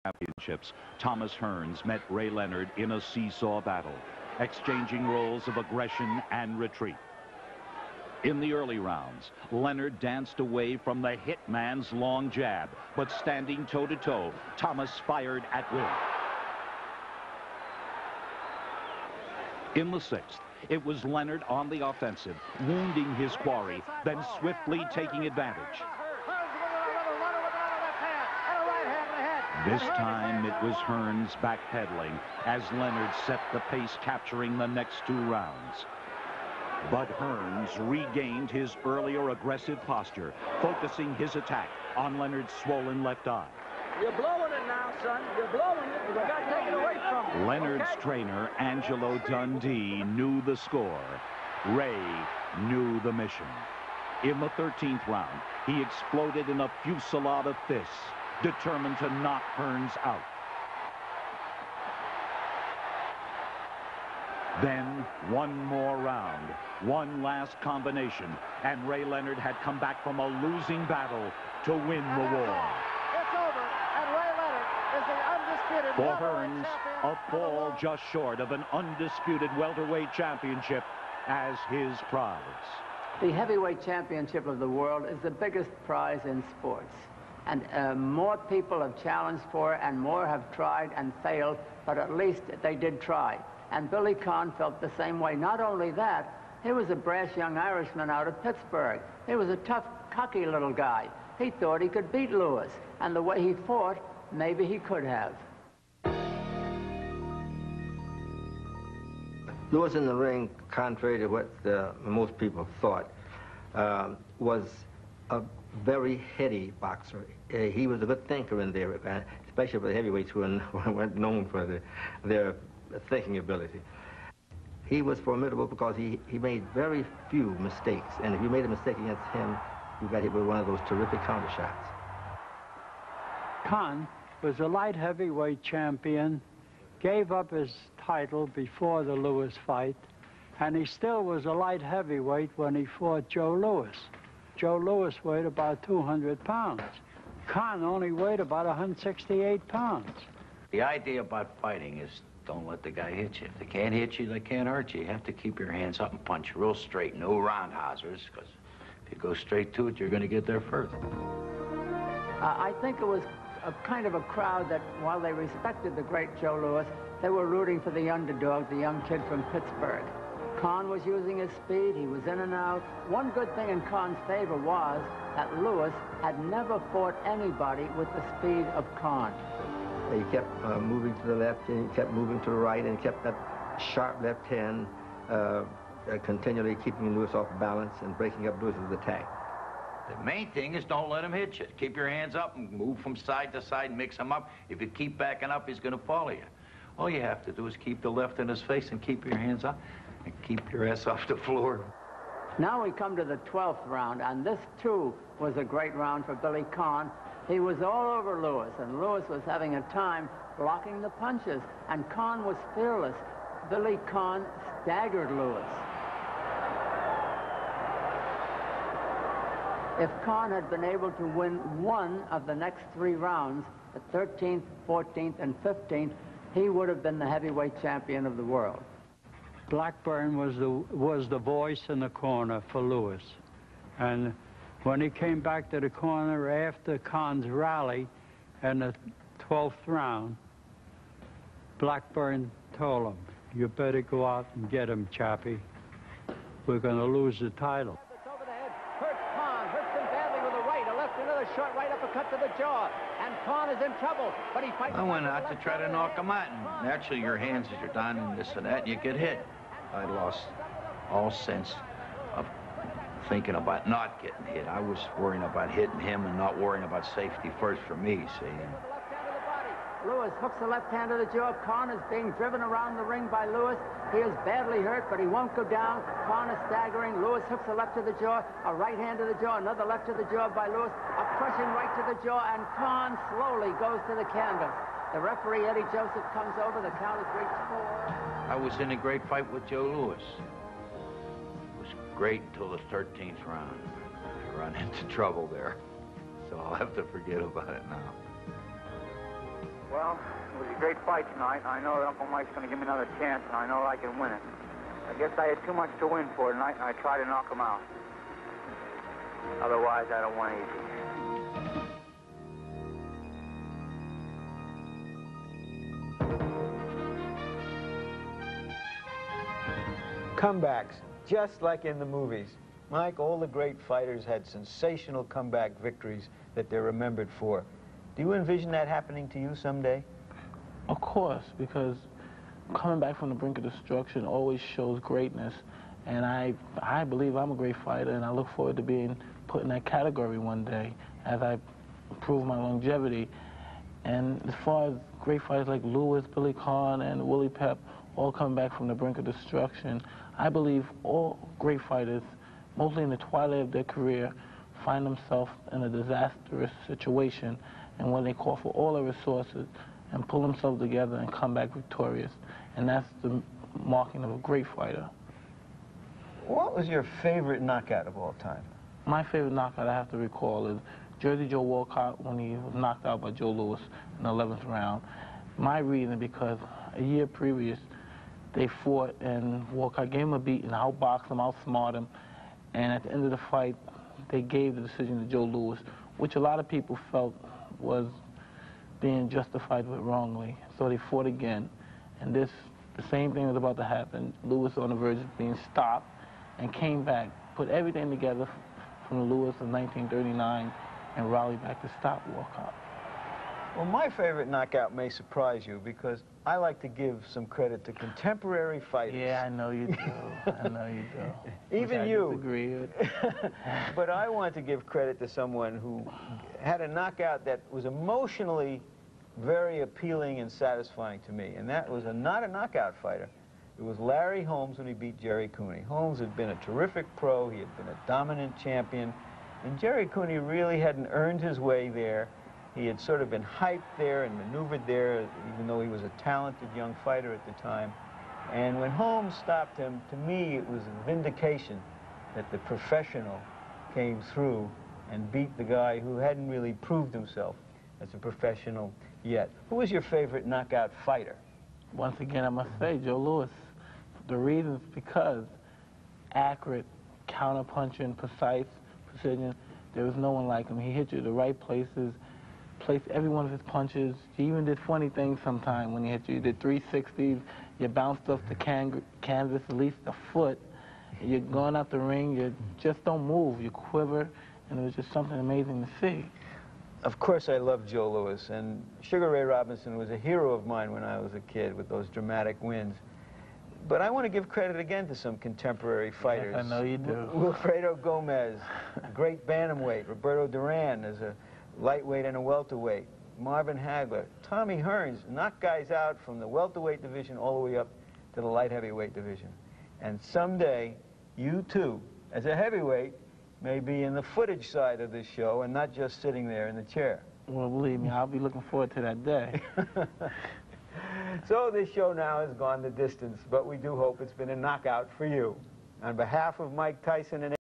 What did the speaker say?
Championships, Thomas Hearns met Ray Leonard in a seesaw battle, exchanging roles of aggression and retreat. In the early rounds, Leonard danced away from the hitman's long jab, but standing toe-to-toe, Thomas fired at will. In the sixth, it was Leonard on the offensive, wounding his quarry, then swiftly taking advantage. This time, it was Hearns backpedaling as Leonard set the pace, capturing the next two rounds. But Hearns regained his earlier aggressive posture, focusing his attack on Leonard's swollen left eye. You're blowing it now, son. You're blowing it. You got to take it away from him. Leonard's trainer, Angelo Dundee, knew the score. Ray knew the mission. In the 13th round, he exploded in a fusillade of fists, determined to knock Hearns out. Then one more round, one last combination, and Ray Leonard had come back from a losing battle to win the war. It's over, and Ray Leonard is the undisputed For Hearns, a fall just short of an undisputed welterweight championship as his prize. The heavyweight championship of the world is the biggest prize in sports. And more people have challenged for it, and more have tried and failed, but at least they did try. And Billy Conn felt the same way. Not only that, he was a brash young Irishman out of Pittsburgh. He was a tough, cocky little guy. He thought he could beat Lewis, and the way he fought, maybe he could have. Lewis in the ring, contrary to what most people thought, was a very heady boxer. He was a good thinker in there, especially for the heavyweights who weren't known for their thinking ability. He was formidable because he made very few mistakes, and if you made a mistake against him, you got hit with one of those terrific counter shots. Conn was a light heavyweight champion, gave up his title before the Lewis fight, and he still was a light heavyweight when he fought Joe Louis. Joe Louis weighed about 200 pounds. Conn only weighed about 168 pounds. The idea about fighting is don't let the guy hit you. If they can't hit you, they can't hurt you. You have to keep your hands up and punch real straight, no roundhousers, because if you go straight to it, you're going to get there first. I think it was a kind of a crowd that, while they respected the great Joe Louis, they were rooting for the underdog, the young kid from Pittsburgh. Conn was using his speed, he was in and out. One good thing in Conn's favor was that Lewis had never fought anybody with the speed of Conn. He kept moving to the left, and he kept moving to the right, and he kept that sharp left hand continually keeping Lewis off balance and breaking up Lewis's attack. The main thing is don't let him hit you. Keep your hands up and move from side to side and mix him up. If you keep backing up, he's going to follow you. All you have to do is keep the left in his face and keep your hands up and keep your ass off the floor. Now we come to the 12th round, and this, too, was a great round for Billy Conn. He was all over Lewis, and Lewis was having a time blocking the punches, and Conn was fearless. Billy Conn staggered Lewis. If Conn had been able to win one of the next three rounds, the 13th, 14th, and 15th, he would have been the heavyweight champion of the world. Blackburn was the voice in the corner for Lewis. And when he came back to the corner after Conn's rally in the 12th round, Blackburn told him, "You better go out and get him, Chappie. We're going to lose the title." It's over the head. Hurts Conn. Hurts him badly with a right. A left, another short right uppercut to the jaw. And Conn is in trouble, but he fights. I went out to try to knock him out, and naturally your hands as you're down and this and that, and you get hit. I lost all sense of thinking about not getting hit. I was worrying about hitting him and not worrying about safety first for me, see. Lewis hooks the left hand to the jaw. Conn is being driven around the ring by Lewis. He is badly hurt, but he won't go down. Conn is staggering. Lewis hooks a left to the jaw, a right hand to the jaw, another left to the jaw by Lewis, a crushing right to the jaw, and Conn slowly goes to the canvas. The referee, Eddie Joseph, comes over. The count is reached 4. I was in a great fight with Joe Louis. It was great until the 13th round. I run into trouble there, so I'll have to forget about it now. Well, it was a great fight tonight. I know that Uncle Mike's going to give me another chance, and I know I can win it. I guess I had too much to win for tonight, and I tried to knock him out. Otherwise, I don't want easy. Comebacks, just like in the movies. Mike, all the great fighters had sensational comeback victories that they're remembered for. Do you envision that happening to you someday? Of course, because coming back from the brink of destruction always shows greatness. And I believe I'm a great fighter, and I look forward to being put in that category one day as I prove my longevity. And as far as great fighters like Lewis, Billy Conn, and Willie Pep all coming back from the brink of destruction, I believe all great fighters, mostly in the twilight of their career, find themselves in a disastrous situation, and when they call for all their resources and pull themselves together and come back victorious. And that's the marking of a great fighter. What was your favorite knockout of all time? My favorite knockout I have to recall is Jersey Joe Walcott when he was knocked out by Joe Louis in the 11th round. My reason, because a year previous, they fought and Walcott gave him a beat and outboxed him, outsmarted him. And at the end of the fight, they gave the decision to Joe Louis, which a lot of people felt was being justified with wrongly. So they fought again. And the same thing was about to happen. Louis on the verge of being stopped and came back, put everything together from the Louis of 1939 and rallied back to stop Walcott. Well, my favorite knockout may surprise you because I like to give some credit to contemporary fighters. Yeah, I know you do. I know you do. Even you. Disagree with. But I want to give credit to someone who had a knockout that was emotionally very appealing and satisfying to me, and that was not a knockout fighter. It was Larry Holmes when he beat Jerry Cooney. Holmes had been a terrific pro, he had been a dominant champion, and Jerry Cooney really hadn't earned his way there. He had sort of been hyped there and maneuvered there, even though he was a talented young fighter at the time. And when Holmes stopped him, to me it was a vindication that the professional came through and beat the guy who hadn't really proved himself as a professional yet. Who was your favorite knockout fighter? Once again, I must say, Joe Louis. The reason's because accurate, counter-punching, precise, precision. There was no one like him. He hit you at the right places, placed every one of his punches. He even did funny things sometimes when he hit you. He did 360s. You bounced off the canvas at least a foot. You're going out the ring. You just don't move. You quiver. And it was just something amazing to see. Of course I love Joe Louis, and Sugar Ray Robinson was a hero of mine when I was a kid with those dramatic wins. But I want to give credit again to some contemporary fighters. Yes, I know you do. Wilfredo Gomez, great bantamweight. Roberto Duran as a lightweight and a welterweight. Marvin Hagler. Tommy Hearns knocked guys out from the welterweight division all the way up to the light heavyweight division. And someday, you too, as a heavyweight, may be in the footage side of this show and not just sitting there in the chair. Well, believe me, I'll be looking forward to that day. So this show now has gone the distance, but we do hope it's been a knockout for you. On behalf of Mike Tyson and